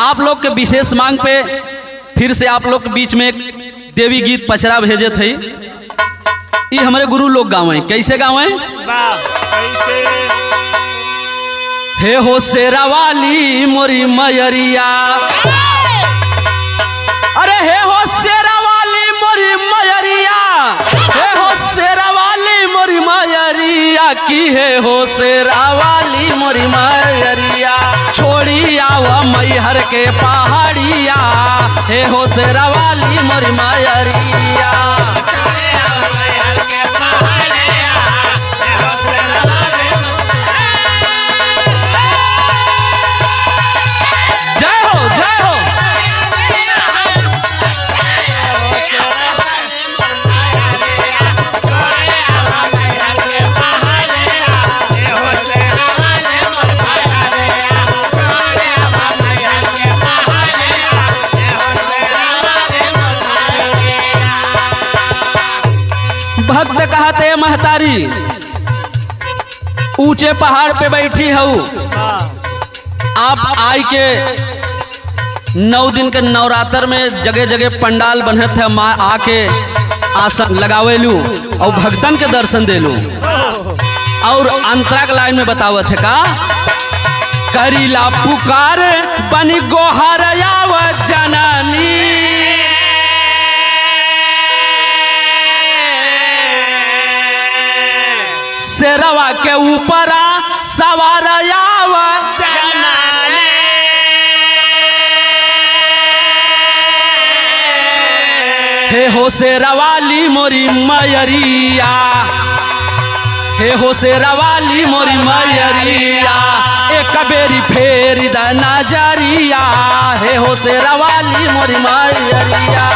आप लोग के विशेष मांग पे फिर से आप लोग के बीच में एक देवी गीत पचरा भेजे थे। ये हमारे गुरु लोग गावे, कैसे गावे? हे हो शेरा वाली मोरी मयरिया, अरे हे हो शेरा वाली मोरी मयरिया, हे हो शेरा वाली मोरी मयरिया की, हे हो शेरा वाली मोरी मयरिया, छोड़ी आवा मैहर के पहाड़िया, हे हो शेरा वाली मोरी मयरिया। भक्त कहते महतारी ऊंचे पहाड़ पे बैठी हूँ, आप आई के 9 दिन के नवरात्र में जगह जगह पंडाल बने थे, माँ आके आसन लगावेलू और भक्तन के दर्शन देलू। और अंतरा के लाइन में बतावत है का, करीला पुकार बनी गोहर आव जननी, शेरवा के ऊपर सवार आव जननी, हे हो शेरा वाली मोरी मयरिया, हे हो शेरा वाली मोरी मयरिया, एक बेरी फेर द नजरिया, हे हो शेरा वाली मोरी मयरिया।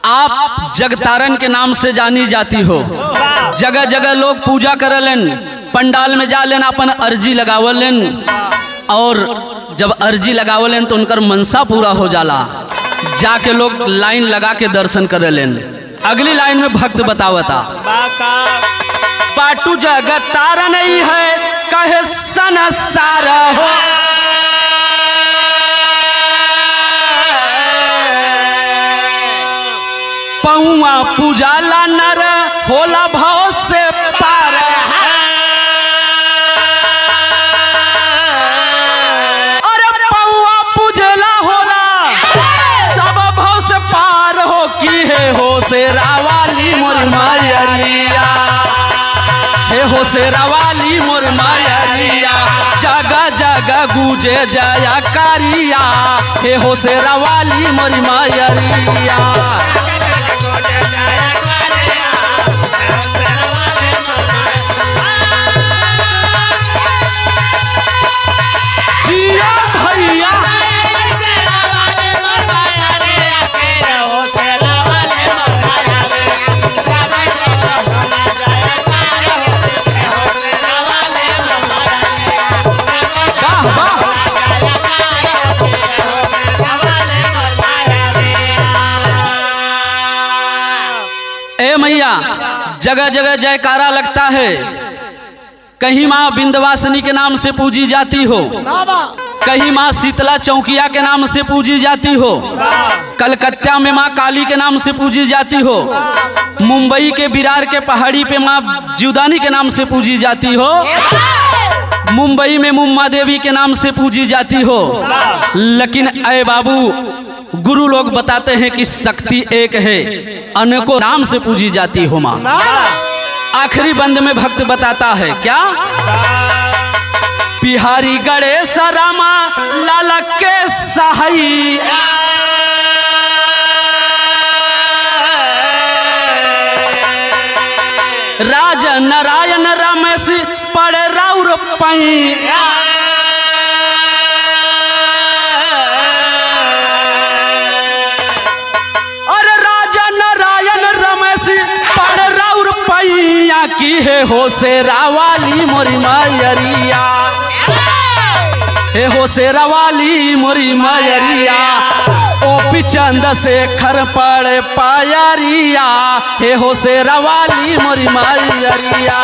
आप जगतारन के नाम से जानी जाती हो, जगह जगह लोग पूजा करलन, पंडाल में जालन, अपन अर्जी लगावलन, और जब अर्जी लगावलन तो उनकर मनसा पूरा हो जाला, जाके लोग लाइन लगा के दर्शन करलन। अगली लाइन में भक्त बतावता, पाटू जगतारन नहीं है कहे संसार हो, पौआ पूजाला नर होला भाव से पार, अरे पौआ पूजला होला सब भाव से पार हो, की है हो शेरा वाली मोर मयरिया, हे हो शेरा वाली मोर मयरिया, जगह जगह गूंजे जया कारिया, हे हो शेरा वाली मोर मयरिया। ए मैया जगह जगह जयकारा लगता है, कहीं माँ विंध्यवासिनी के नाम से पूजी जाती हो, कहीं माँ शीतला चौकिया के नाम से पूजी जाती हो, कलकत्ता में माँ काली के नाम से पूजी जाती हो, मुंबई के विरार के पहाड़ी पे माँ जीवदानी के नाम से पूजी जाती हो, मुंबई में मुम्मा देवी के नाम से पूजी जाती हो। लेकिन अय बाबू गुरु लोग बताते हैं कि शक्ति एक है, अनेकों नाम से पूजी जाती हो माँ। आखिरी बंद में भक्त बताता है क्या, बिहारी गणेश रामा लाला के सहाई, राज नारायण रमेश पड़े राउर पई, की है हो शेरा वाली मोरी मयरिया, हे हो शेरा वाली मोरी मयरिया, ओ पिचंद से खर पड़े पायरिया, हे हो शेरा वाली मोरी मयरिया।